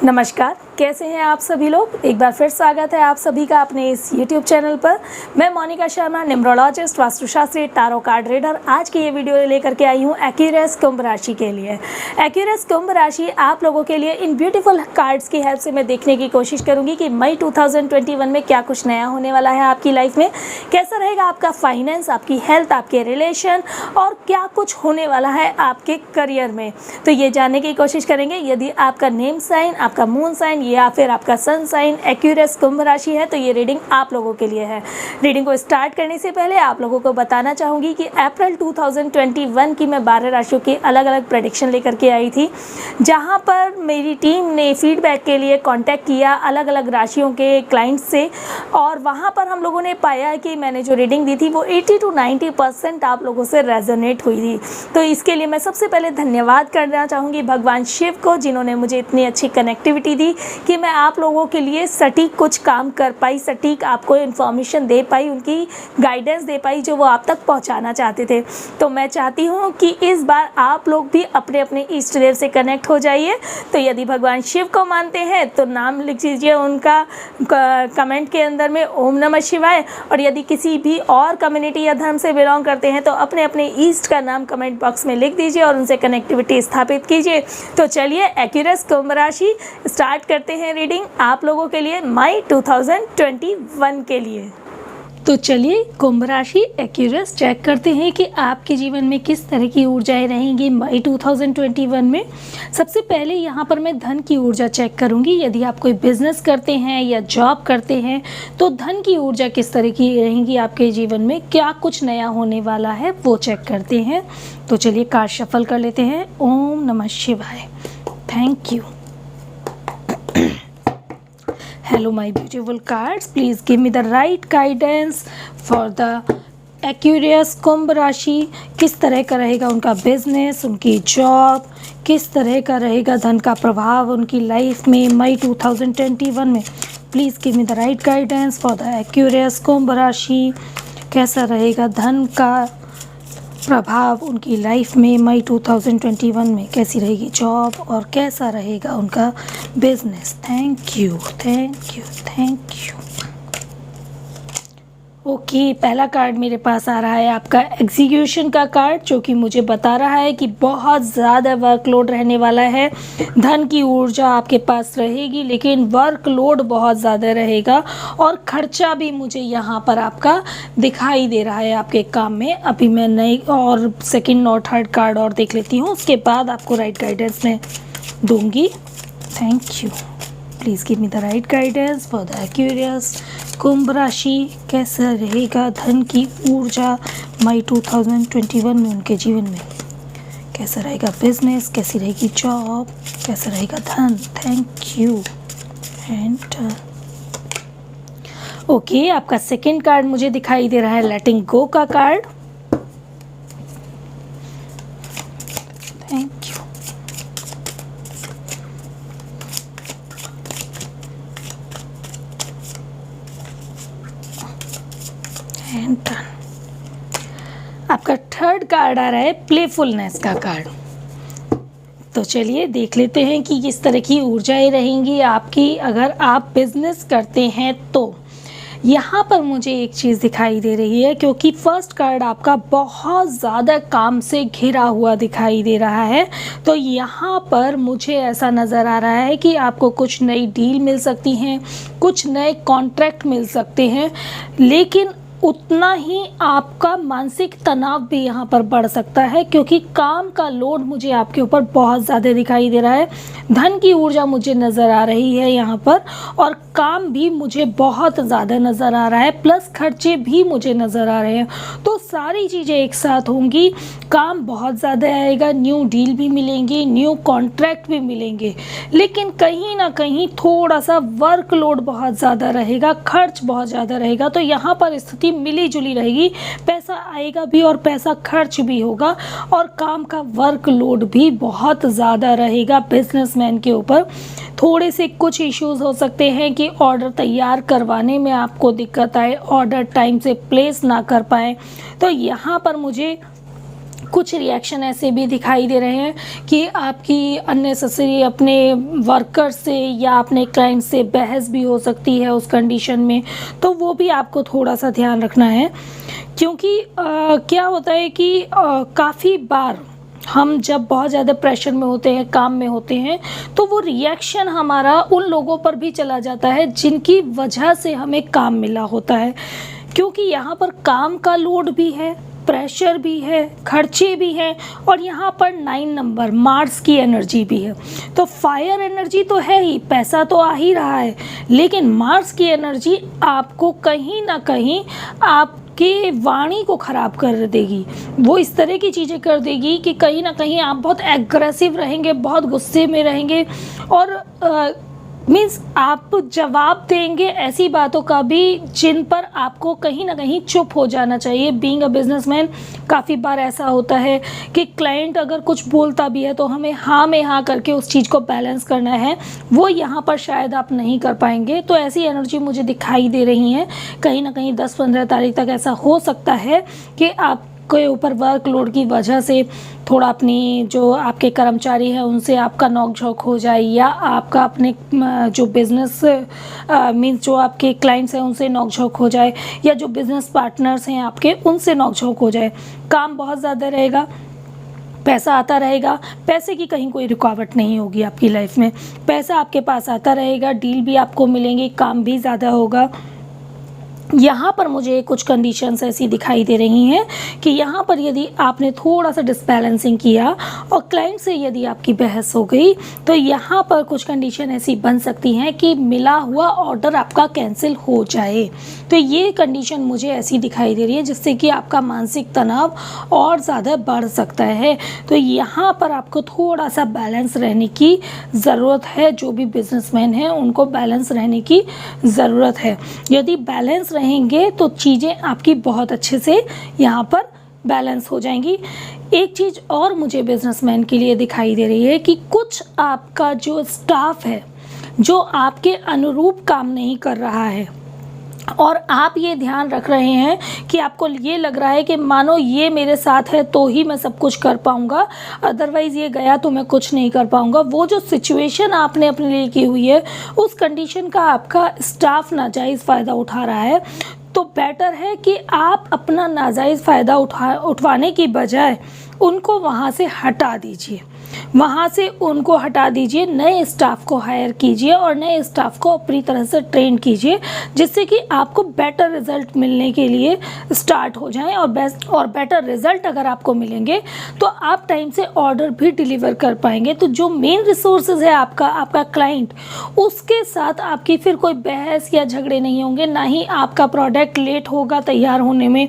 नमस्कार, कैसे हैं आप सभी लोग। एक बार फिर स्वागत है आप सभी का अपने इस YouTube चैनल पर। मैं मोनिका शर्मा, न्यूमरोलॉजिस्ट, वास्तुशास्त्री, टारो कार्ड रीडर। आज की ये वीडियो लेकर के आई हूँ एक्यूरेस कुंभ राशि के लिए। एक्यूरेस कुंभ राशि आप लोगों के लिए इन ब्यूटीफुल कार्ड्स की हेल्प से मैं देखने की कोशिश करूँगी कि मई 2021 में क्या कुछ नया होने वाला है आपकी लाइफ में, कैसा रहेगा आपका फाइनेंस, आपकी हेल्थ, आपके रिलेशन और क्या कुछ होने वाला है आपके करियर में। तो ये जानने की कोशिश करेंगे। यदि आपका नेम साइन, आपका मून साइन या फिर आपका सन साइन एक्यूरेस कुंभ राशि है तो ये रीडिंग आप लोगों के लिए है। रीडिंग को स्टार्ट करने से पहले आप लोगों को बताना चाहूँगी कि अप्रैल 2021 की मैं 12 राशियों की अलग अलग प्रेडिक्शन लेकर के आई थी, जहाँ पर मेरी टीम ने फीडबैक के लिए कांटेक्ट किया अलग अलग राशियों के क्लाइंट्स से, और वहाँ पर हम लोगों ने पाया कि मैंने जो रीडिंग दी थी वो 80 to 90% आप लोगों से रेजोनेट हुई थी। तो इसके लिए मैं सबसे पहले धन्यवाद करना चाहूँगी भगवान शिव को, जिन्होंने मुझे इतनी अच्छी कनेक्टिविटी दी कि मैं आप लोगों के लिए सटीक कुछ काम कर पाई, सटीक आपको इन्फॉर्मेशन दे पाई, उनकी गाइडेंस दे पाई जो वो आप तक पहुंचाना चाहते थे। तो मैं चाहती हूं कि इस बार आप लोग भी अपने अपने इष्ट देव से कनेक्ट हो जाइए। तो यदि भगवान शिव को मानते हैं तो नाम लिख दीजिए उनका कमेंट के अंदर में ओम नमः शिवाय, और यदि किसी भी और कम्युनिटी या धर्म से बिलोंग करते हैं तो अपने अपने ईस्ट का नाम कमेंट बॉक्स में लिख दीजिए और उनसे कनेक्टिविटी स्थापित कीजिए। तो चलिए एक्यूरेस कुंभ राशि स्टार्ट करते हैं रीडिंग आप लोगों के लिए मई 2021 के लिए। तो चलिए कुंभ राशि एक्यूरेस चेक करते हैं कि आपके जीवन में किस तरह की ऊर्जाएं रहेंगी मई 2021 में। सबसे पहले यहाँ पर मैं धन की ऊर्जा चेक करूँगी। यदि आप कोई बिजनेस करते हैं या जॉब करते हैं तो धन की ऊर्जा किस तरह की रहेंगी आपके जीवन में, क्या कुछ नया होने वाला है वो चेक करते हैं। तो चलिए कार्ड शफल कर लेते हैं। ओम नमः शिवाय। Thank you. Hello my beautiful cards, please give me the right guidance for the Aquarius कुंभ राशि। किस तरह का रहेगा उनका बिजनेस, उनकी जॉब, किस तरह का रहेगा धन का प्रभाव उनकी लाइफ में मई 2021 में। Please give me the right guidance for the Aquarius कुंभ राशि। कैसा रहेगा धन का प्रभाव उनकी लाइफ में मई 2021 में, कैसी रहेगी जॉब और कैसा रहेगा उनका business. Thank you, thank you, thank you. Okay, पहला कार्ड मेरे पास आ रहा है आपका एग्जीक्यूशन का कार्ड, जो कि मुझे बता रहा है कि बहुत ज़्यादा वर्कलोड रहने वाला है। धन की ऊर्जा आपके पास रहेगी लेकिन वर्कलोड बहुत ज़्यादा रहेगा और खर्चा भी मुझे यहाँ पर आपका दिखाई दे रहा है आपके काम में। अभी मैं नई और सेकंड और थर्ड कार्ड और देख लेती हूँ, उसके बाद आपको राइट गाइडेंस मैं दूँगी। Thank you. Please give me the right guidance for the Aquarius Kumbh rashi. कैसा रहेगा धन की ऊर्जा मई 2021 में उनके जीवन में, कैसा रहेगा बिजनेस, कैसी रहेगी जॉब, कैसा रहेगा धन। Thank you. एंड ओके, आपका सेकंड कार्ड मुझे दिखाई दे रहा है लेटिंग गो का card. Thank you. And done. आपका थर्ड कार्ड आ रहा है प्लेफुलनेस का कार्ड। तो चलिए देख लेते हैं कि किस तरह की ऊर्जाएं रहेंगी आपकी अगर आप बिजनेस करते हैं तो। यहाँ पर मुझे एक चीज़ दिखाई दे रही है, क्योंकि फर्स्ट कार्ड आपका बहुत ज़्यादा काम से घिरा हुआ दिखाई दे रहा है। तो यहाँ पर मुझे ऐसा नज़र आ रहा है कि आपको कुछ नई डील मिल सकती हैं, कुछ नए कॉन्ट्रैक्ट मिल सकते हैं, लेकिन उतना ही आपका मानसिक तनाव भी यहाँ पर बढ़ सकता है, क्योंकि काम का लोड मुझे आपके ऊपर बहुत ज़्यादा दिखाई दे रहा है। धन की ऊर्जा मुझे नज़र आ रही है यहाँ पर, और काम भी मुझे बहुत ज़्यादा नज़र आ रहा है, प्लस खर्चे भी मुझे नज़र आ रहे हैं। तो सारी चीज़ें एक साथ होंगी, काम बहुत ज़्यादा आएगा, न्यू डील भी मिलेंगी, न्यू कॉन्ट्रैक्ट भी मिलेंगे, लेकिन कहीं ना कहीं थोड़ा सा वर्कलोड बहुत ज़्यादा रहेगा, खर्च बहुत ज़्यादा रहेगा। तो यहाँ पर स्थिति मिली जुली रहेगी, पैसा आएगा भी और पैसा खर्च भी होगा, और काम का वर्कलोड भी बहुत ज़्यादा रहेगा बिजनेसमैन के ऊपर। थोड़े से कुछ इश्यूज हो सकते हैं कि ऑर्डर तैयार करवाने में आपको दिक्कत आए, ऑर्डर टाइम से प्लेस ना कर पाए। तो यहाँ पर मुझे कुछ रिएक्शन ऐसे भी दिखाई दे रहे हैं कि आपकी अननेसेसरी अपने वर्कर से या अपने क्लाइंट से बहस भी हो सकती है उस कंडीशन में, तो वो भी आपको थोड़ा सा ध्यान रखना है। क्योंकि क्या होता है कि काफ़ी बार हम जब बहुत ज़्यादा प्रेशर में होते हैं, काम में होते हैं, तो वो रिएक्शन हमारा उन लोगों पर भी चला जाता है जिनकी वजह से हमें काम मिला होता है। क्योंकि यहाँ पर काम का लोड भी है, प्रेशर भी है, खर्चे भी हैं, और यहाँ पर 9 नंबर मार्स की एनर्जी भी है। तो फायर एनर्जी तो है ही, पैसा तो आ ही रहा है, लेकिन मार्स की एनर्जी आपको कहीं ना कहीं आपके वाणी को ख़राब कर देगी। वो इस तरह की चीज़ें कर देगी कि कहीं ना कहीं आप बहुत एग्रेसिव रहेंगे, बहुत गुस्से में रहेंगे, और मीन्स आप जवाब देंगे ऐसी बातों का भी जिन पर आपको कहीं ना कहीं चुप हो जाना चाहिए। बीइंग अ बिजनेसमैन काफ़ी बार ऐसा होता है कि क्लाइंट अगर कुछ बोलता भी है तो हमें हाँ में हाँ करके उस चीज़ को बैलेंस करना है, वो यहाँ पर शायद आप नहीं कर पाएंगे। तो ऐसी एनर्जी मुझे दिखाई दे रही है। कहीं ना कहीं 10-15 तारीख तक ऐसा हो सकता है कि आपके ऊपर वर्कलोड की वजह से थोड़ा अपनी जो आपके कर्मचारी हैं उनसे आपका नोक-झोंक हो जाए, या आपका अपने जो बिज़नेस मीन्स जो आपके क्लाइंट्स हैं उनसे नोक-झोंक हो जाए, या जो बिज़नेस पार्टनर्स हैं आपके उनसे नोक-झोंक हो जाए। काम बहुत ज़्यादा रहेगा, पैसा आता रहेगा, पैसे की कहीं कोई रुकावट नहीं होगी आपकी लाइफ में, पैसा आपके पास आता रहेगा, डील भी आपको मिलेंगी, काम भी ज़्यादा होगा। यहाँ पर मुझे कुछ कंडीशंस ऐसी दिखाई दे रही हैं कि यहाँ पर यदि आपने थोड़ा सा डिसबैलेंसिंग किया और क्लाइंट से यदि आपकी बहस हो गई, तो यहाँ पर कुछ कंडीशन ऐसी बन सकती हैं कि मिला हुआ ऑर्डर आपका कैंसिल हो जाए। तो ये कंडीशन मुझे ऐसी दिखाई दे रही है जिससे कि आपका मानसिक तनाव और ज़्यादा बढ़ सकता है। तो यहाँ पर आपको थोड़ा सा बैलेंस रहने की ज़रूरत है। जो भी बिजनेसमैन हैं उनको बैलेंस रहने की ज़रूरत है। यदि बैलेंस रहेंगे तो चीज़ें आपकी बहुत अच्छे से यहाँ पर बैलेंस हो जाएंगी। एक चीज़ और मुझे बिजनेसमैन के लिए दिखाई दे रही है कि कुछ आपका जो स्टाफ है जो आपके अनुरूप काम नहीं कर रहा है, और आप ये ध्यान रख रहे हैं कि आपको ये लग रहा है कि मानो ये मेरे साथ है तो ही मैं सब कुछ कर पाऊंगा, अदरवाइज़ ये गया तो मैं कुछ नहीं कर पाऊंगा। वो जो सिचुएशन आपने अपने लिए की हुई है उस कंडीशन का आपका स्टाफ नाजायज़ फ़ायदा उठा रहा है। तो बेटर है कि आप अपना नाजायज़ फ़ायदा उठवाने की बजाय उनको वहाँ से हटा दीजिए, वहाँ से उनको हटा दीजिए, नए स्टाफ को हायर कीजिए और नए स्टाफ को अपनी तरह से ट्रेन कीजिए, जिससे कि आपको बेटर रिज़ल्ट मिलने के लिए स्टार्ट हो जाएं। और बेटर रिज़ल्ट अगर आपको मिलेंगे तो आप टाइम से ऑर्डर भी डिलीवर कर पाएंगे। तो जो मेन रिसोर्सेज है आपका क्लाइंट, उसके साथ आपकी फिर कोई बहस या झगड़े नहीं होंगे, ना ही आपका प्रोडक्ट लेट होगा तैयार होने में।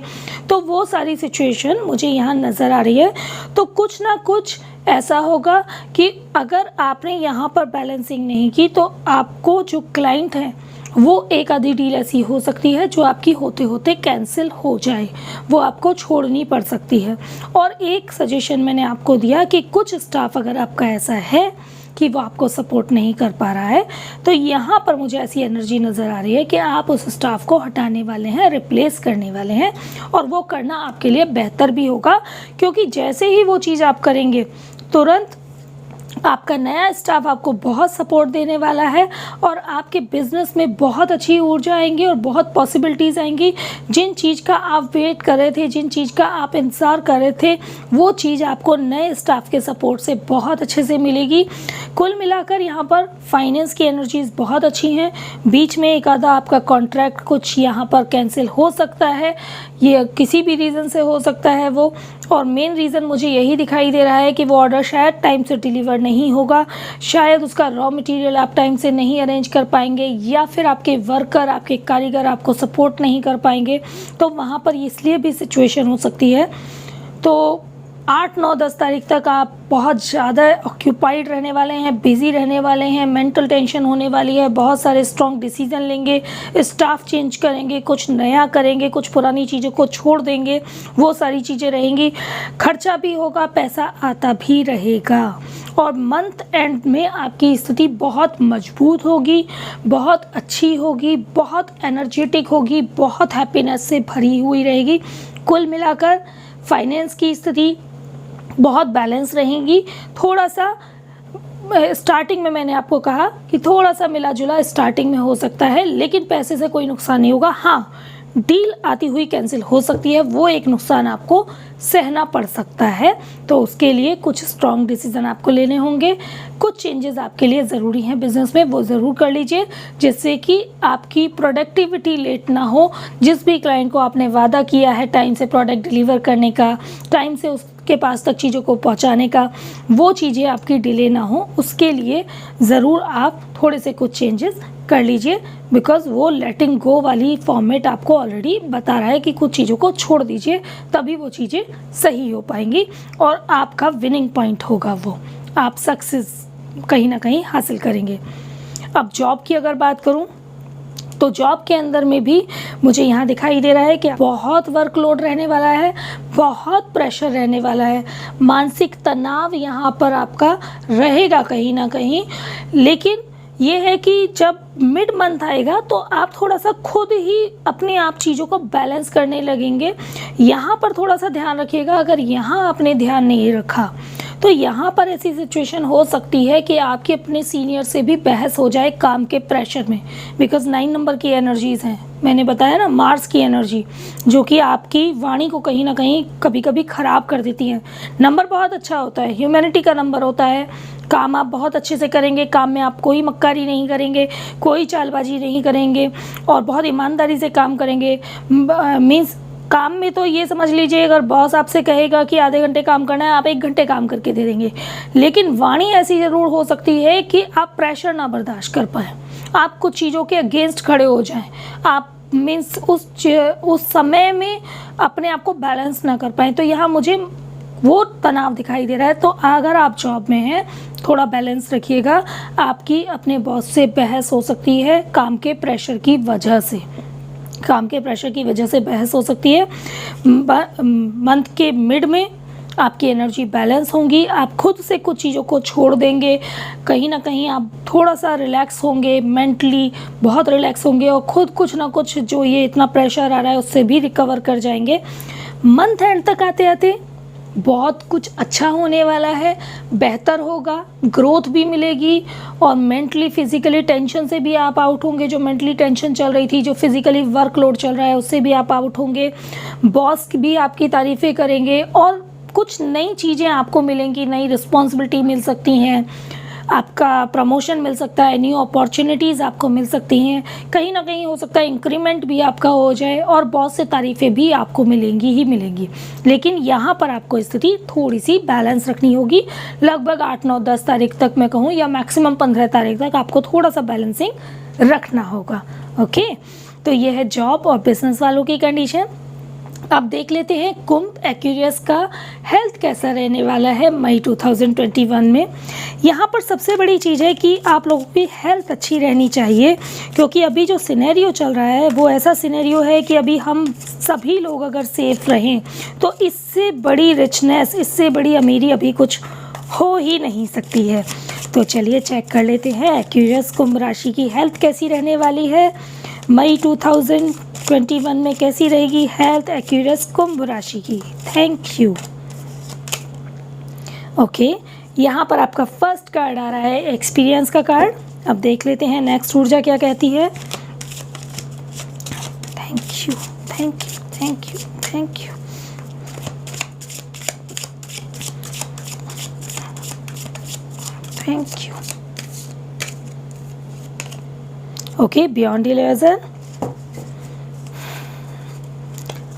तो वो सारी सिचुएशन मुझे यहाँ नज़र आ रही है। तो कुछ ना कुछ ऐसा होगा कि अगर आपने यहाँ पर बैलेंसिंग नहीं की तो आपको जो क्लाइंट है वो एक आधी डील ऐसी हो सकती है जो आपकी होते होते कैंसिल हो जाए, वो आपको छोड़नी पड़ सकती है। और एक सजेशन मैंने आपको दिया कि कुछ स्टाफ अगर आपका ऐसा है कि वो आपको सपोर्ट नहीं कर पा रहा है, तो यहाँ पर मुझे ऐसी एनर्जी नज़र आ रही है कि आप उस स्टाफ को हटाने वाले हैं, रिप्लेस करने वाले हैं, और वो करना आपके लिए बेहतर भी होगा। क्योंकि जैसे ही वो चीज़ आप करेंगे तुरंत आपका नया स्टाफ आपको बहुत सपोर्ट देने वाला है और आपके बिज़नेस में बहुत अच्छी ऊर्जा आएंगी और बहुत पॉसिबिलिटीज़ आएंगी। जिन चीज़ का आप वेट कर रहे थे, जिन चीज़ का आप इंतज़ार कर रहे थे, वो चीज़ आपको नए स्टाफ के सपोर्ट से बहुत अच्छे से मिलेगी। कुल मिलाकर यहाँ पर फाइनेंस की एनर्जीज़ बहुत अच्छी हैं। बीच में एक आधा आपका कॉन्ट्रैक्ट कुछ यहाँ पर कैंसिल हो सकता है, ये किसी भी रीज़न से हो सकता है वो, और मेन रीज़न मुझे यही दिखाई दे रहा है कि वो ऑर्डर शायद टाइम से डिलीवर नहीं होगा, शायद उसका रॉ मटेरियल आप टाइम से नहीं अरेंज कर पाएंगे, या फिर आपके वर्कर, आपके कारीगर आपको सपोर्ट नहीं कर पाएंगे। तो वहाँ पर इसलिए भी सिचुएशन हो सकती है। तो 8, 9, 10 तारीख तक आप बहुत ज़्यादा ऑक्यूपाइड रहने वाले हैं, बिज़ी रहने वाले हैं, मेंटल टेंशन होने वाली है, बहुत सारे स्ट्रॉन्ग डिसीजन लेंगे, स्टाफ चेंज करेंगे, कुछ नया करेंगे, कुछ पुरानी चीज़ों को छोड़ देंगे, वो सारी चीज़ें रहेंगी। खर्चा भी होगा, पैसा आता भी रहेगा, और मंथ एंड में आपकी स्थिति बहुत मजबूत होगी, बहुत अच्छी होगी, बहुत एनर्जेटिक होगी, बहुत हैप्पीनेस से भरी हुई रहेगी। कुल मिलाकर फाइनेंस की स्थिति बहुत बैलेंस रहेंगी। थोड़ा सा स्टार्टिंग में मैंने आपको कहा कि थोड़ा सा मिला जुला स्टार्टिंग में हो सकता है, लेकिन पैसे से कोई नुकसान नहीं होगा। हाँ, डील आती हुई कैंसिल हो सकती है, वो एक नुकसान आपको सहना पड़ सकता है। तो उसके लिए कुछ स्ट्रॉन्ग डिसीजन आपको लेने होंगे, कुछ चेंजेस आपके लिए ज़रूरी हैं बिजनेस में, वो ज़रूर कर लीजिए, जिससे कि आपकी प्रोडक्टिविटी लेट ना हो। जिस भी क्लाइंट को आपने वादा किया है टाइम से प्रोडक्ट डिलीवर करने का, टाइम से उसके पास तक चीज़ों को पहुंचाने का, वो चीज़ें आपकी डिले ना हो, उसके लिए ज़रूर आप थोड़े से कुछ चेंजेस कर लीजिए। बिकॉज वो लेटिंग गो वाली फॉर्मेट आपको ऑलरेडी बता रहा है कि कुछ चीज़ों को छोड़ दीजिए, तभी वो चीज़ें सही हो पाएंगी और आपका विनिंग पॉइंट होगा, वो आप सक्सेस कहीं ना कहीं हासिल करेंगे। अब जॉब की अगर बात करूं तो जॉब के अंदर में भी मुझे यहाँ दिखाई दे रहा है कि बहुत वर्कलोड रहने वाला है, बहुत प्रेशर रहने वाला है, मानसिक तनाव यहाँ पर आपका रहेगा कहीं ना कहीं। लेकिन ये है कि जब मिड मंथ आएगा तो आप थोड़ा सा खुद ही अपने आप चीज़ों को बैलेंस करने लगेंगे। यहाँ पर थोड़ा सा ध्यान रखिएगा, अगर यहाँ आपने ध्यान नहीं रखा तो यहाँ पर ऐसी सिचुएशन हो सकती है कि आपके अपने सीनियर से भी बहस हो जाए काम के प्रेशर में। बिकॉज 9 नंबर की एनर्जीज़ हैं, मैंने बताया ना, मार्स की एनर्जी, जो कि आपकी वाणी को कहीं ना कहीं कभी कभी ख़राब कर देती है। नंबर बहुत अच्छा होता है, ह्यूमैनिटी का नंबर होता है, काम आप बहुत अच्छे से करेंगे, काम में आप कोई मक्कारी नहीं करेंगे, कोई चालबाजी नहीं करेंगे और बहुत ईमानदारी से काम करेंगे। मीन्स काम में तो ये समझ लीजिए, अगर बॉस आपसे कहेगा कि आधे घंटे काम करना है, आप 1 घंटे काम करके दे देंगे। लेकिन वाणी ऐसी ज़रूर हो सकती है कि आप प्रेशर ना बर्दाश्त कर पाएँ, आप कुछ चीज़ों के अगेंस्ट खड़े हो जाएं, आप मीन्स उस समय में अपने आप को बैलेंस ना कर पाएँ। तो यहाँ मुझे वो तनाव दिखाई दे रहा है। तो अगर आप जॉब में हैं, थोड़ा बैलेंस रखिएगा। आपकी अपने बॉस से बहस हो सकती है काम के प्रेशर की वजह से, काम के प्रेशर की वजह से बहस हो सकती है। मंथ के मिड में आपकी एनर्जी बैलेंस होंगी, आप खुद से कुछ चीज़ों को छोड़ देंगे, कहीं ना कहीं आप थोड़ा सा रिलैक्स होंगे, मेंटली बहुत रिलैक्स होंगे और खुद कुछ ना कुछ जो ये इतना प्रेशर आ रहा है उससे भी रिकवर कर जाएंगे। मंथ एंड तक आते आते बहुत कुछ अच्छा होने वाला है, बेहतर होगा, ग्रोथ भी मिलेगी और मेंटली फिजिकली टेंशन से भी आप आउट होंगे। जो मेंटली टेंशन चल रही थी, जो फिजिकली वर्कलोड चल रहा है, उससे भी आप आउट होंगे। बॉस भी आपकी तारीफ़ें करेंगे और कुछ नई चीज़ें आपको मिलेंगी, नई रिस्पॉन्सिबिलिटी मिल सकती हैं, आपका प्रमोशन मिल सकता है, न्यू अपॉर्चुनिटीज़ आपको मिल सकती हैं, कहीं ना कहीं हो सकता है इंक्रीमेंट भी आपका हो जाए और बहुत से तारीफ़ें भी आपको मिलेंगी ही मिलेंगी। लेकिन यहाँ पर आपको स्थिति थोड़ी सी बैलेंस रखनी होगी। लगभग 8, 9, 10 तारीख तक मैं कहूँ, या मैक्सिमम 15 तारीख तक आपको थोड़ा सा बैलेंसिंग रखना होगा। ओके, तो ये है जॉब और बिजनेस वालों की कंडीशन। अब देख लेते हैं कुंभ एक्वेरियस का हेल्थ कैसा रहने वाला है मई 2021 में। यहाँ पर सबसे बड़ी चीज़ है कि आप लोगों की हेल्थ अच्छी रहनी चाहिए, क्योंकि अभी जो सिनेरियो चल रहा है वो ऐसा सिनेरियो है कि अभी हम सभी लोग अगर सेफ रहें तो इससे बड़ी रिचनेस, इससे बड़ी अमीरी अभी कुछ हो ही नहीं सकती है। तो चलिए चेक कर लेते हैं एक्वेरियस कुंभ राशि की हेल्थ कैसी रहने वाली है मई 2021 में, कैसी रहेगी हेल्थ एक्वेरियस कुंभ राशि की। Thank you. ओके, यहाँ पर आपका फर्स्ट कार्ड आ रहा है एक्सपीरियंस का कार्ड। अब देख लेते हैं नेक्स्ट ऊर्जा क्या कहती है। Thank you, thank you, thank you, thank you. Thank you. Okay, beyond illusion.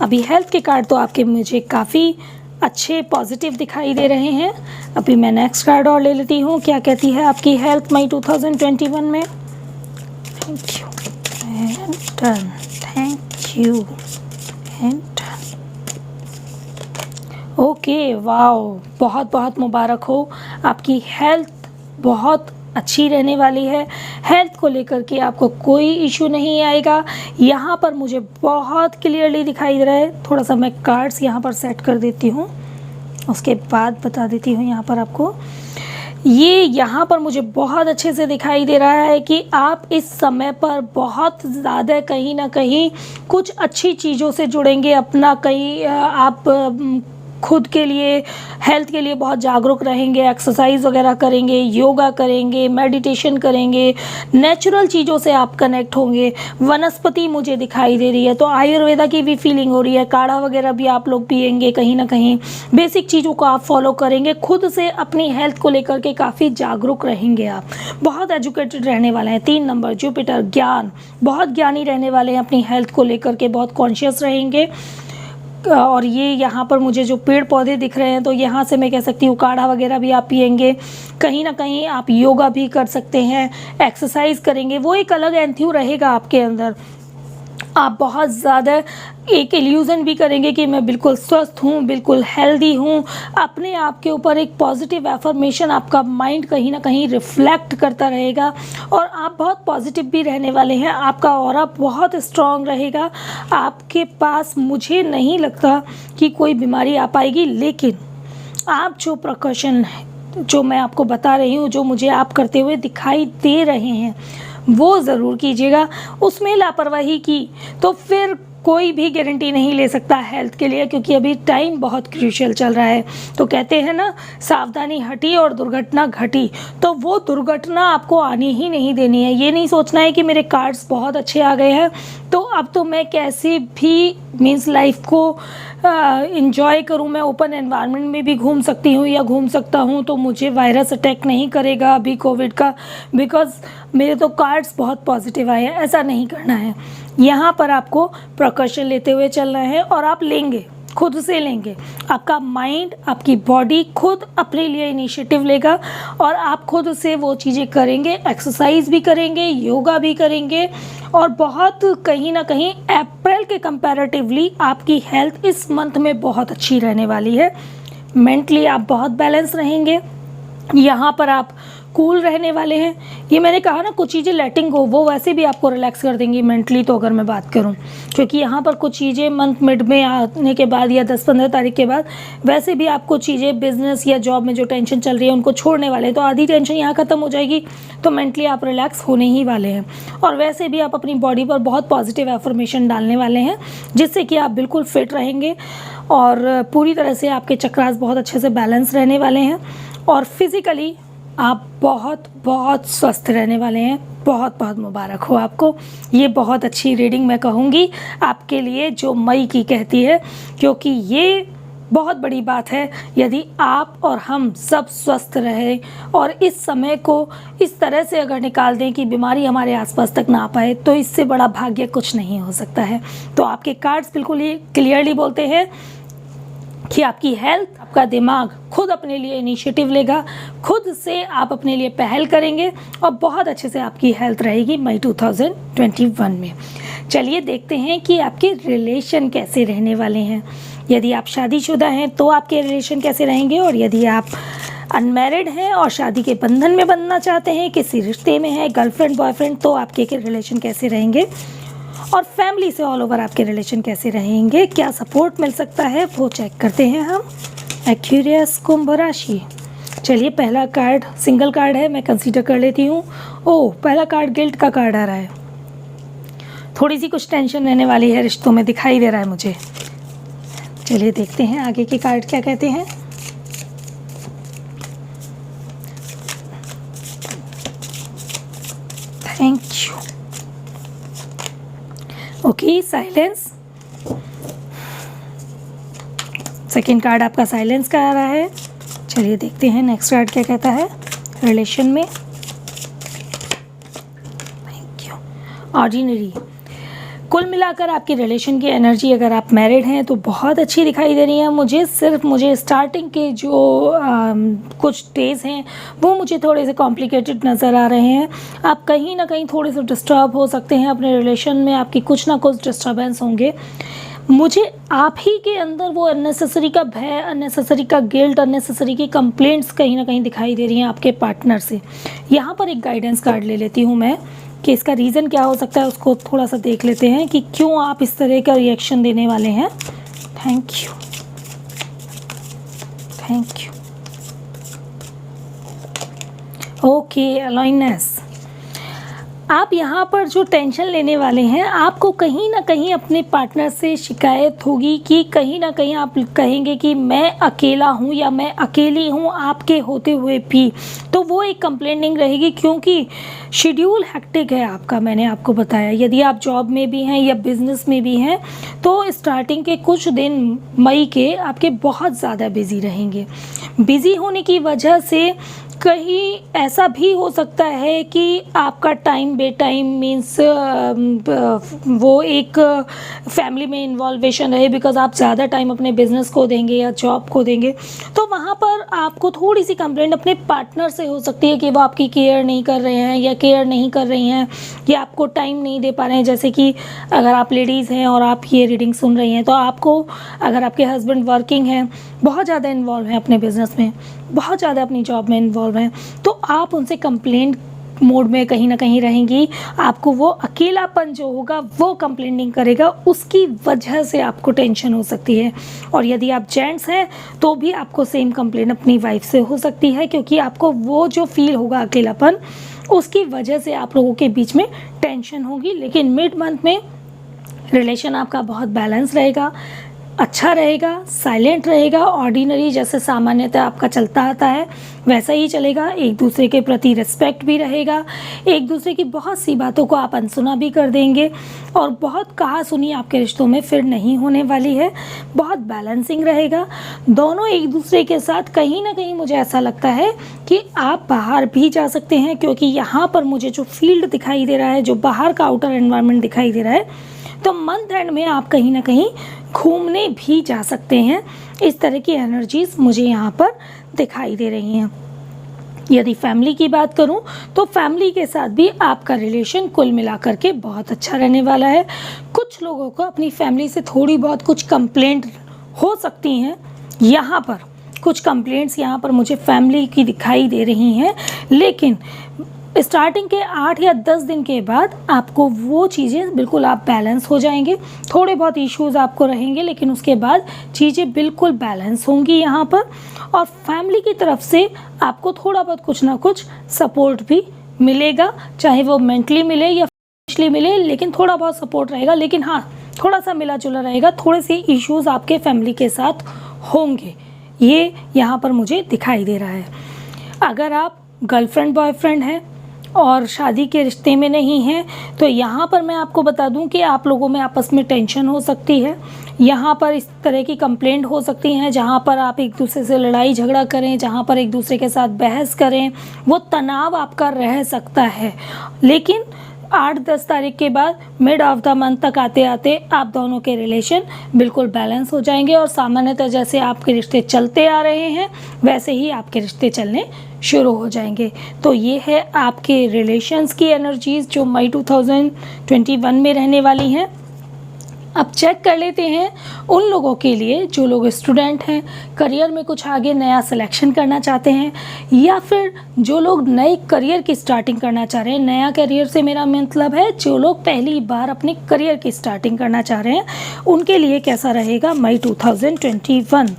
अभी हेल्थ के कार्ड तो आपके मुझे काफ़ी अच्छे पॉजिटिव दिखाई दे रहे हैं। अभी मैं नेक्स्ट कार्ड और ले लेती हूँ, क्या कहती है आपकी हेल्थ मई 2021 में। Thank you and done, thank you and done. Okay, wow, बहुत बहुत मुबारक हो, आपकी हेल्थ बहुत अच्छी रहने वाली है। हेल्थ को लेकर के आपको कोई इशू नहीं आएगा। यहाँ पर मुझे बहुत क्लियरली दिखाई दे रहा है। थोड़ा सा मैं कार्ड्स यहाँ पर सेट कर देती हूँ, उसके बाद बता देती हूँ यहाँ पर आपको। ये यहाँ पर मुझे बहुत अच्छे से दिखाई दे रहा है कि आप इस समय पर बहुत ज़्यादा कहीं ना कहीं कुछ अच्छी चीज़ों से जुड़ेंगे। अपना कहीं आप खुद के लिए हेल्थ के लिए बहुत जागरूक रहेंगे, एक्सरसाइज वगैरह करेंगे, योगा करेंगे, मेडिटेशन करेंगे, नेचुरल चीज़ों से आप कनेक्ट होंगे। वनस्पति मुझे दिखाई दे रही है, तो आयुर्वेदा की भी फीलिंग हो रही है। काढ़ा वगैरह भी आप लोग पिएंगे, कहीं ना कहीं बेसिक चीज़ों को आप फॉलो करेंगे। खुद से अपनी हेल्थ को लेकर के काफ़ी जागरूक रहेंगे। आप बहुत एजुकेटेड रहने वाले हैं। 3 नंबर जुपिटर, ज्ञान, बहुत ज्ञानी रहने वाले हैं। अपनी हेल्थ को लेकर के बहुत कॉन्शियस रहेंगे। और ये यहाँ पर मुझे जो पेड़ पौधे दिख रहे हैं, तो यहाँ से मैं कह सकती हूँ काढ़ा वगैरह भी आप पिएंगे। कहीं ना कहीं आप योगा भी कर सकते हैं, एक्सरसाइज करेंगे। वो एक अलग एंथ्यू रहेगा आपके अंदर। आप बहुत ज़्यादा एक इल्यूज़न भी करेंगे कि मैं बिल्कुल स्वस्थ हूँ, बिल्कुल हेल्दी हूँ। अपने आप के ऊपर एक पॉजिटिव एफर्मेशन आपका माइंड कहीं ना कहीं रिफ्लेक्ट करता रहेगा और आप बहुत पॉजिटिव भी रहने वाले हैं। आपका ऑरा बहुत स्ट्रांग रहेगा। आपके पास मुझे नहीं लगता कि कोई बीमारी आ पाएगी, लेकिन आप जो प्रिकॉशन जो मैं आपको बता रही हूँ, जो मुझे आप करते हुए दिखाई दे रहे हैं, वो ज़रूर कीजिएगा। उसमें लापरवाही की तो फिर कोई भी गारंटी नहीं ले सकता हेल्थ के लिए, क्योंकि अभी टाइम बहुत क्रूशियल चल रहा है। तो कहते हैं ना, सावधानी हटी और दुर्घटना घटी। तो वो दुर्घटना आपको आनी ही नहीं देनी है। ये नहीं सोचना है कि मेरे कार्ड्स बहुत अच्छे आ गए हैं तो अब तो मैं कैसे भी मीन्स लाइफ को इंजॉय करूं, मैं ओपन एनवायरनमेंट में भी घूम सकती हूं या घूम सकता हूं, तो मुझे वायरस अटैक नहीं करेगा अभी कोविड का, बिकॉज मेरे तो कार्ड्स बहुत पॉजिटिव आए हैं। ऐसा नहीं करना है। यहाँ पर आपको प्रिकॉशन लेते हुए चलना है और आप लेंगे, खुद से लेंगे। आपका माइंड, आपकी बॉडी खुद अपने लिए इनिशिएटिव लेगा और आप खुद से वो चीज़ें करेंगे। एक्सरसाइज भी करेंगे, योगा भी करेंगे और बहुत कहीं ना कहीं अप्रैल के कंपैरेटिवली आपकी हेल्थ इस मंथ में बहुत अच्छी रहने वाली है। मेंटली आप बहुत बैलेंस रहेंगे। यहाँ पर आप कूल रहने वाले हैं। ये मैंने कहा ना, कुछ चीज़ें लेटिंग गो वो वैसे भी आपको रिलैक्स कर देंगी मेंटली, तो अगर मैं बात करूं, क्योंकि यहाँ पर कुछ चीज़ें मंथ मिड में आने के बाद या 10-15 तारीख के बाद वैसे भी आपको चीज़ें बिजनेस या जॉब में जो टेंशन चल रही है उनको छोड़ने वाले हैं। तो आधी टेंशन यहाँ ख़त्म हो जाएगी, तो मेंटली आप रिलैक्स होने ही वाले हैं। और वैसे भी आप अपनी बॉडी पर बहुत पॉजिटिव एफर्मेशन डालने वाले हैं, जिससे कि आप बिल्कुल फिट रहेंगे और पूरी तरह से आपके चक्रास बहुत अच्छे से बैलेंस रहने वाले हैं और फिज़िकली आप बहुत बहुत स्वस्थ रहने वाले हैं। बहुत बहुत मुबारक हो आपको। ये बहुत अच्छी रीडिंग मैं कहूँगी आपके लिए, जो मई की कहती है, क्योंकि ये बहुत बड़ी बात है। यदि आप और हम सब स्वस्थ रहे और इस समय को इस तरह से अगर निकाल दें कि बीमारी हमारे आसपास तक ना आ पाए, तो इससे बड़ा भाग्य कुछ नहीं हो सकता है। तो आपके कार्ड्स बिल्कुल ही क्लियरली बोलते हैं कि आपकी हेल्थ, आपका दिमाग खुद अपने लिए इनिशिएटिव लेगा, खुद से आप अपने लिए पहल करेंगे और बहुत अच्छे से आपकी हेल्थ रहेगी मई 2021 में। चलिए देखते हैं कि आपके रिलेशन कैसे रहने वाले हैं। यदि आप शादीशुदा हैं तो आपके रिलेशन कैसे रहेंगे, और यदि आप अनमैरिड हैं और शादी के बंधन में बंधना चाहते हैं, किसी रिश्ते में हैं, गर्लफ्रेंड बॉयफ्रेंड, तो आपके रिलेशन कैसे रहेंगे, और फैमिली से ऑल ओवर आपके रिलेशन कैसे रहेंगे, क्या सपोर्ट मिल सकता है, वो चेक करते हैं हम। एक्यूरियस कुंभ राशि। चलिए, पहला कार्ड सिंगल कार्ड है, मैं कंसीडर कर लेती हूँ। ओह, पहला कार्ड गिल्ट का कार्ड आ रहा है। थोड़ी सी कुछ टेंशन रहने वाली है रिश्तों में, दिखाई दे रहा है मुझे। चलिए देखते हैं आगे के कार्ड क्या कहते हैं। Thank you. Okay, silence. Second card आपका साइलेंस का आ रहा है। चलिए देखते हैं नेक्स्ट कार्ड क्या कहता है रिलेशन में। Thank you. ऑर्डिनरी। कुल मिलाकर आपकी रिलेशन की एनर्जी, अगर आप मैरिड हैं तो बहुत अच्छी दिखाई दे रही है मुझे। सिर्फ मुझे स्टार्टिंग के जो कुछ डेज़ हैं वो मुझे थोड़े से कॉम्प्लिकेटेड नज़र आ रहे हैं। आप कहीं ना कहीं थोड़े से डिस्टर्ब हो सकते हैं अपने रिलेशन में, आपकी कुछ ना कुछ डिस्टर्बेंस होंगे। मुझे आप ही के अंदर वो अननेसेसरी का भय, अननेसेसरी का गिल्ट, अननेसेसरी की कंप्लेंट्स कहीं ना कहीं दिखाई दे रही हैं आपके पार्टनर से। यहाँ पर एक गाइडेंस कार्ड ले लेती हूँ मैं कि इसका रीज़न क्या हो सकता है, उसको थोड़ा सा देख लेते हैं कि क्यों आप इस तरह का रिएक्शन देने वाले हैं। Thank you, thank you. Okay, alignness. आप यहाँ पर जो टेंशन लेने वाले हैं, आपको कहीं ना कहीं अपने पार्टनर से शिकायत होगी कि कहीं ना कहीं आप कहेंगे कि मैं अकेला हूँ या मैं अकेली हूँ आपके होते हुए भी। तो वो एक कंप्लेनिंग रहेगी, क्योंकि शेड्यूल हेक्टिक है आपका। मैंने आपको बताया, यदि आप जॉब में भी हैं या बिजनेस में भी हैं तो स्टार्टिंग के कुछ दिन मई के आपके बहुत ज़्यादा बिजी रहेंगे। बिजी होने की वजह से कहीं ऐसा भी हो सकता है कि आपका टाइम बे टाइम मीन्स वो एक फैमिली में इन्वॉल्वेशन रहे, बिकॉज आप ज़्यादा टाइम अपने बिजनेस को देंगे या जॉब को देंगे। तो वहाँ पर आपको थोड़ी सी कंप्लेंट अपने पार्टनर से हो सकती है कि वो आपकी केयर नहीं कर रहे हैं या केयर नहीं कर रही हैं या आपको टाइम नहीं दे पा रहे हैं। जैसे कि अगर आप लेडीज़ हैं और आप ये रीडिंग सुन रही हैं, तो आपको, अगर आपके हस्बैंड वर्किंग हैं, बहुत ज़्यादा इन्वॉल्व हैं अपने बिजनेस में, बहुत ज़्यादा अपनी जॉब में इन्वॉल्व हैं, तो आप उनसे कंप्लेंट मोड में कहीं ना कहीं रहेंगी। आपको वो अकेलापन जो होगा वो कंप्लेनिंग करेगा, उसकी वजह से आपको टेंशन हो सकती है। और यदि आप जेंट्स हैं तो भी आपको सेम कंप्लेंट अपनी वाइफ से हो सकती है, क्योंकि आपको वो जो फील होगा अकेलापन, उसकी वजह से आप लोगों के बीच में टेंशन होगी। लेकिन मिड मंथ में रिलेशन आपका बहुत बैलेंस रहेगा, अच्छा रहेगा, साइलेंट रहेगा, ऑर्डिनरी जैसे सामान्यतः आपका चलता आता है वैसा ही चलेगा। एक दूसरे के प्रति रिस्पेक्ट भी रहेगा, एक दूसरे की बहुत सी बातों को आप अनसुना भी कर देंगे, और बहुत कहा सुनी आपके रिश्तों में फिर नहीं होने वाली है। बहुत बैलेंसिंग रहेगा दोनों एक दूसरे के साथ। कहीं ना कहीं मुझे ऐसा लगता है कि आप बाहर भी जा सकते हैं, क्योंकि यहाँ पर मुझे जो फील्ड दिखाई दे रहा है, जो बाहर का आउटर एनवायरनमेंट दिखाई दे रहा है, तो मंथ एंड में आप कहीं ना कहीं घूमने भी जा सकते हैं। इस तरह की एनर्जीज मुझे यहाँ पर दिखाई दे रही हैं। यदि फैमिली की बात करूं तो फैमिली के साथ भी आपका रिलेशन कुल मिलाकर के बहुत अच्छा रहने वाला है। कुछ लोगों को अपनी फैमिली से थोड़ी बहुत कुछ कंप्लेंट हो सकती हैं। यहाँ पर कुछ कंप्लेंट्स यहाँ पर मुझे फैमिली की दिखाई दे रही हैं, लेकिन स्टार्टिंग के 8 या 10 दिन के बाद आपको वो चीज़ें बिल्कुल आप बैलेंस हो जाएंगे। थोड़े बहुत इश्यूज आपको रहेंगे, लेकिन उसके बाद चीज़ें बिल्कुल बैलेंस होंगी यहाँ पर। और फैमिली की तरफ से आपको थोड़ा बहुत कुछ ना कुछ सपोर्ट भी मिलेगा, चाहे वो मेंटली मिले या फिजिकली मिले, लेकिन थोड़ा बहुत सपोर्ट रहेगा। लेकिन हाँ, थोड़ा सा मिला जुला रहेगा, थोड़े से इश्यूज आपके फैमिली के साथ होंगे, ये यहाँ पर मुझे दिखाई दे रहा है। अगर आप गर्लफ्रेंड बॉयफ्रेंड हैं और शादी के रिश्ते में नहीं हैं, तो यहाँ पर मैं आपको बता दूं कि आप लोगों में आपस में टेंशन हो सकती है। यहाँ पर इस तरह की कंप्लेंट हो सकती हैं जहाँ पर आप एक दूसरे से लड़ाई झगड़ा करें, जहाँ पर एक दूसरे के साथ बहस करें, वो तनाव आपका रह सकता है। लेकिन 8-10 तारीख के बाद मिड ऑफ द मंथ तक आते आते आप दोनों के रिलेशन बिल्कुल बैलेंस हो जाएंगे, और सामान्यतः जैसे आपके रिश्ते चलते आ रहे हैं वैसे ही आपके रिश्ते चलने शुरू हो जाएंगे। तो ये है आपके रिलेशंस की एनर्जीज जो मई 2021 में रहने वाली हैं। अब चेक कर लेते हैं उन लोगों के लिए जो लोग स्टूडेंट हैं, करियर में कुछ आगे नया सिलेक्शन करना चाहते हैं, या फिर जो लोग नए करियर की स्टार्टिंग करना चाह रहे हैं। नया करियर से मेरा मतलब है जो लोग पहली बार अपने करियर की स्टार्टिंग करना चाह रहे हैं, उनके लिए कैसा रहेगा मई 2021।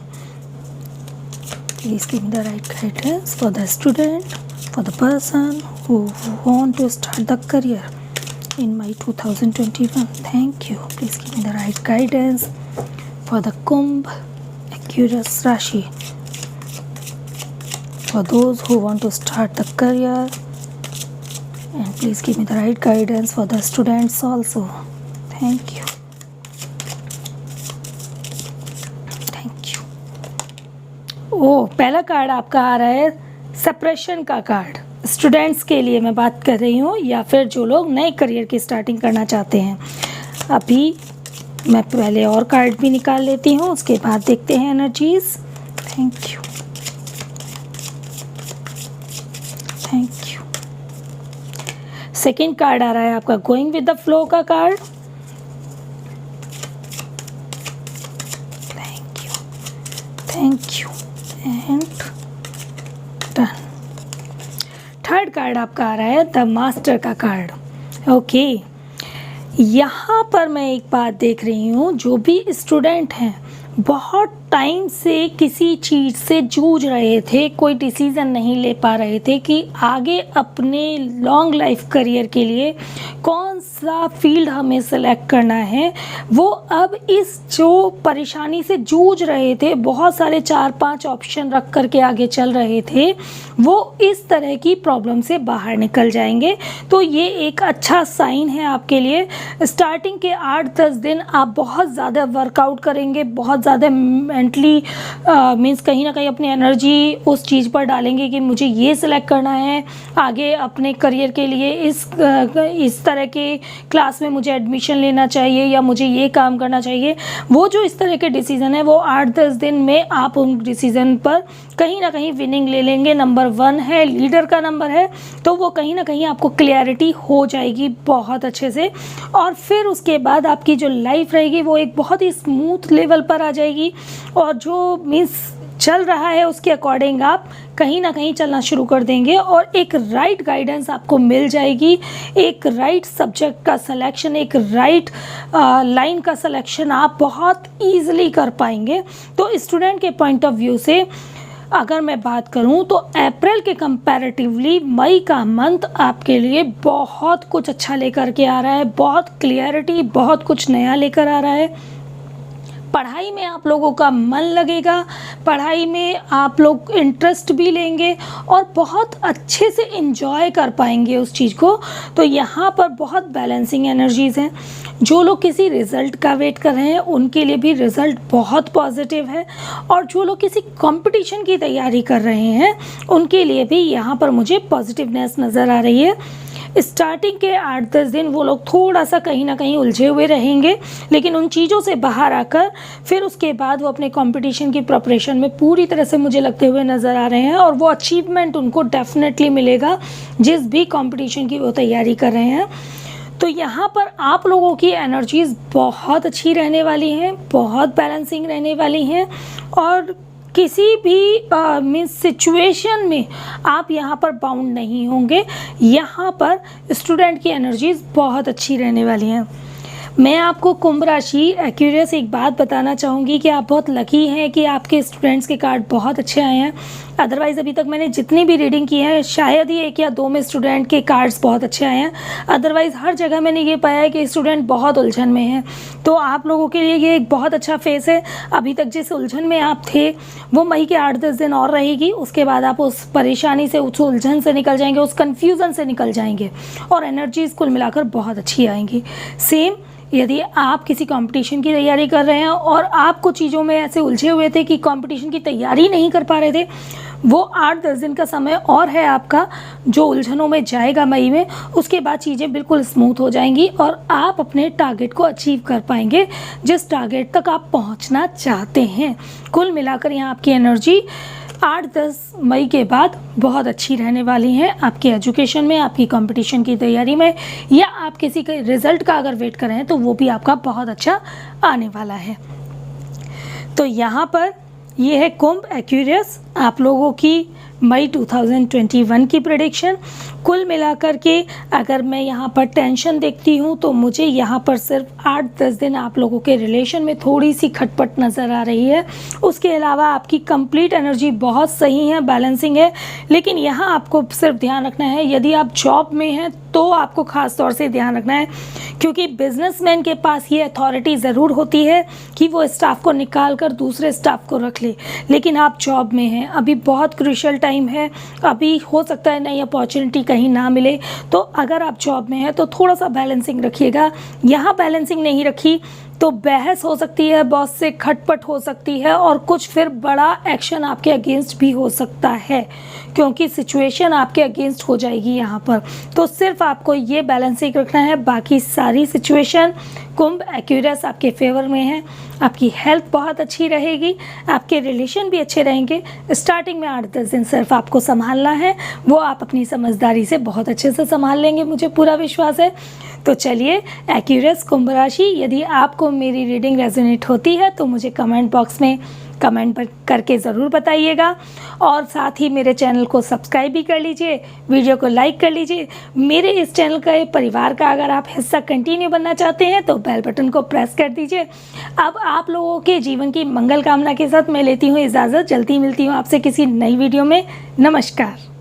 Please give me the right guidance for the student, for the person who want to start the career in May 2021. Thank you. Please give me the right guidance for the Kumbh Aquarius Rashi. For those who want to start the career, and please give me the right guidance for the students also. Thank you. ओ, पहला card आपका आ रहा है separation का card. Students के लिए मैं बात कर रही हूँ, या फिर जो लोग नए करियर की स्टार्टिंग करना चाहते हैं। अभी मैं पहले और कार्ड भी निकाल लेती हूँ, उसके बाद देखते हैं energies. Thank you, thank you. Second card आ रहा है आपका गोइंग विद द फ्लो का card. Thank you, thank you and done. Third card आपका आ रहा है द मास्टर का कार्ड। ओके, यहाँ पर मैं एक बात देख रही हूँ, जो भी स्टूडेंट हैं बहुत टाइम से किसी चीज़ से जूझ रहे थे, कोई डिसीज़न नहीं ले पा रहे थे कि आगे अपने लॉन्ग लाइफ करियर के लिए कौन सा फील्ड हमें सेलेक्ट करना है, वो अब इस जो परेशानी से जूझ रहे थे, बहुत सारे 4-5 ऑप्शन रख करके आगे चल रहे थे, वो इस तरह की प्रॉब्लम से बाहर निकल जाएंगे। तो ये एक अच्छा साइन है आपके लिए। स्टार्टिंग के 8-10 दिन आप बहुत ज़्यादा वर्कआउट करेंगे, बहुत ज़्यादा मेंटली मीन्स कहीं ना कहीं अपनी एनर्जी उस चीज़ पर डालेंगे कि मुझे ये सिलेक्ट करना है, आगे अपने करियर के लिए इस तरह के क्लास में मुझे एडमिशन लेना चाहिए या मुझे ये काम करना चाहिए। वो जो इस तरह के डिसीज़न है वो 8-10 दिन में आप उन डिसीज़न पर कहीं ना कहीं विनिंग ले लेंगे। नंबर 1 है, लीडर का नंबर है, तो वो कहीं ना कहीं आपको क्लैरिटी हो जाएगी बहुत अच्छे से। और फिर उसके बाद आपकी जो लाइफ रहेगी वो एक बहुत ही स्मूथ लेवल पर आ जाएगी, और जो मीन्स चल रहा है उसके अकॉर्डिंग आप कहीं ना कहीं चलना शुरू कर देंगे, और एक राइट गाइडेंस आपको मिल जाएगी, एक राइट सब्जेक्ट का सिलेक्शन, एक राइट लाइन का सिलेक्शन आप बहुत ईजिली कर पाएंगे। तो स्टूडेंट के पॉइंट ऑफ व्यू से अगर मैं बात करूं तो अप्रैल के कंपैरेटिवली मई का मंथ आपके लिए बहुत कुछ अच्छा लेकर के आ रहा है, बहुत क्लियरिटी, बहुत कुछ नया लेकर आ रहा है। पढ़ाई में आप लोगों का मन लगेगा, पढ़ाई में आप लोग इंटरेस्ट भी लेंगे और बहुत अच्छे से एंजॉय कर पाएंगे उस चीज़ को। तो यहाँ पर बहुत बैलेंसिंग एनर्जीज़ हैं। जो लोग किसी रिज़ल्ट का वेट कर रहे हैं उनके लिए भी रिज़ल्ट बहुत पॉजिटिव है, और जो लोग किसी कंपटीशन की तैयारी कर रहे हैं उनके लिए भी यहाँ पर मुझे पॉजिटिवनेस नज़र आ रही है। स्टार्टिंग के 8-10 दिन वो लोग थोड़ा सा कहीं ना कहीं उलझे हुए रहेंगे, लेकिन उन चीज़ों से बाहर आकर फिर उसके बाद वो अपने कंपटीशन की प्रिपरेशन में पूरी तरह से मुझे लगते हुए नज़र आ रहे हैं, और वो अचीवमेंट उनको डेफिनेटली मिलेगा जिस भी कंपटीशन की वो तैयारी कर रहे हैं। तो यहाँ पर आप लोगों की एनर्जीज़ बहुत अच्छी रहने वाली हैं, बहुत बैलेंसिंग रहने वाली हैं, और किसी भी मीन्स सिचुएशन में आप यहाँ पर बाउंड नहीं होंगे। यहाँ पर स्टूडेंट की एनर्जीज़ बहुत अच्छी रहने वाली हैं। मैं आपको कुंभ राशि एक्यूरियस एक बात बताना चाहूँगी कि आप बहुत लकी हैं कि आपके स्टूडेंट्स के कार्ड बहुत अच्छे आए हैं। अदरवाइज़ अभी तक मैंने जितनी भी रीडिंग की है शायद ही 1 या 2 में स्टूडेंट के कार्ड्स बहुत अच्छे आए हैं। अदरवाइज़ हर जगह मैंने ये पाया है कि स्टूडेंट बहुत उलझन में हैं। तो आप लोगों के लिए ये एक बहुत अच्छा फेस है। अभी तक जिस उलझन में आप थे वो मई के 8-10 दिन और रहेगी, उसके बाद आप उस परेशानी से, उस उलझन से निकल जाएंगे, उस कन्फ्यूज़न से निकल जाएंगे, और एनर्जीज़ कुल मिलाकर बहुत अच्छी आएंगी। सेम यदि आप किसी कंपटीशन की तैयारी कर रहे हैं और आप कुछ चीज़ों में ऐसे उलझे हुए थे कि कंपटीशन की तैयारी नहीं कर पा रहे थे, वो 8-10 दिन का समय और है आपका जो उलझनों में जाएगा मई में। उसके बाद चीज़ें बिल्कुल स्मूथ हो जाएंगी और आप अपने टारगेट को अचीव कर पाएंगे जिस टारगेट तक आप पहुंचना चाहते हैं। कुल मिलाकर यहाँ आपकी एनर्जी 8-10 मई के बाद बहुत अच्छी रहने वाली है आपके एजुकेशन में, आपकी कंपटीशन की तैयारी में, या आप किसी के रिज़ल्ट का अगर वेट कर रहे हैं तो वो भी आपका बहुत अच्छा आने वाला है। तो यहाँ पर ये है कुंभ एक्यूरियस आप लोगों की मई 2021 की प्रेडिक्शन। कुल मिलाकर के अगर मैं यहाँ पर टेंशन देखती हूँ तो मुझे यहाँ पर सिर्फ 8-10 दिन आप लोगों के रिलेशन में थोड़ी सी खटपट नज़र आ रही है। उसके अलावा आपकी कंप्लीट एनर्जी बहुत सही है, बैलेंसिंग है। लेकिन यहाँ आपको सिर्फ ध्यान रखना है, यदि आप जॉब में हैं तो आपको ख़ास तौर से ध्यान रखना है, क्योंकि बिजनेसमैन के पास ये अथॉरिटी ज़रूर होती है कि वो स्टाफ को निकाल कर दूसरे स्टाफ को रख ले। लेकिन आप जॉब में हैं, अभी बहुत क्रूशियल टाइम है, अभी हो सकता है नई अपॉर्चुनिटी कहीं ना मिले। तो अगर आप जॉब में हैं तो थोड़ा सा बैलेंसिंग रखिएगा। यहाँ बैलेंसिंग नहीं रखी तो बहस हो सकती है, बॉस से खटपट हो सकती है, और कुछ फिर बड़ा एक्शन आपके अगेंस्ट भी हो सकता है, क्योंकि सिचुएशन आपके अगेंस्ट हो जाएगी यहाँ पर। तो सिर्फ आपको ये बैलेंसिंग रखना है, बाकी सारी सिचुएशन कुंभ एक्यूरियस आपके फेवर में है। आपकी हेल्थ बहुत अच्छी रहेगी, आपके रिलेशन भी अच्छे रहेंगे। स्टार्टिंग में 8-10 दिन सिर्फ आपको संभालना है, वो आप अपनी समझदारी से बहुत अच्छे से संभाल लेंगे, मुझे पूरा विश्वास है। तो चलिए एक्यूरियस कुंभ राशि, यदि आपको मेरी रीडिंग रेजोनेट होती है तो मुझे कमेंट बॉक्स में कमेंट पर करके ज़रूर बताइएगा। और साथ ही मेरे चैनल को सब्सक्राइब भी कर लीजिए, वीडियो को लाइक कर लीजिए। मेरे इस चैनल का परिवार का अगर आप हिस्सा कंटिन्यू बनना चाहते हैं तो बेल बटन को प्रेस कर दीजिए। अब आप लोगों के जीवन की मंगल कामना के साथ मैं लेती हूँ इजाज़त। जल्दी मिलती हूँ आपसे किसी नई वीडियो में। नमस्कार।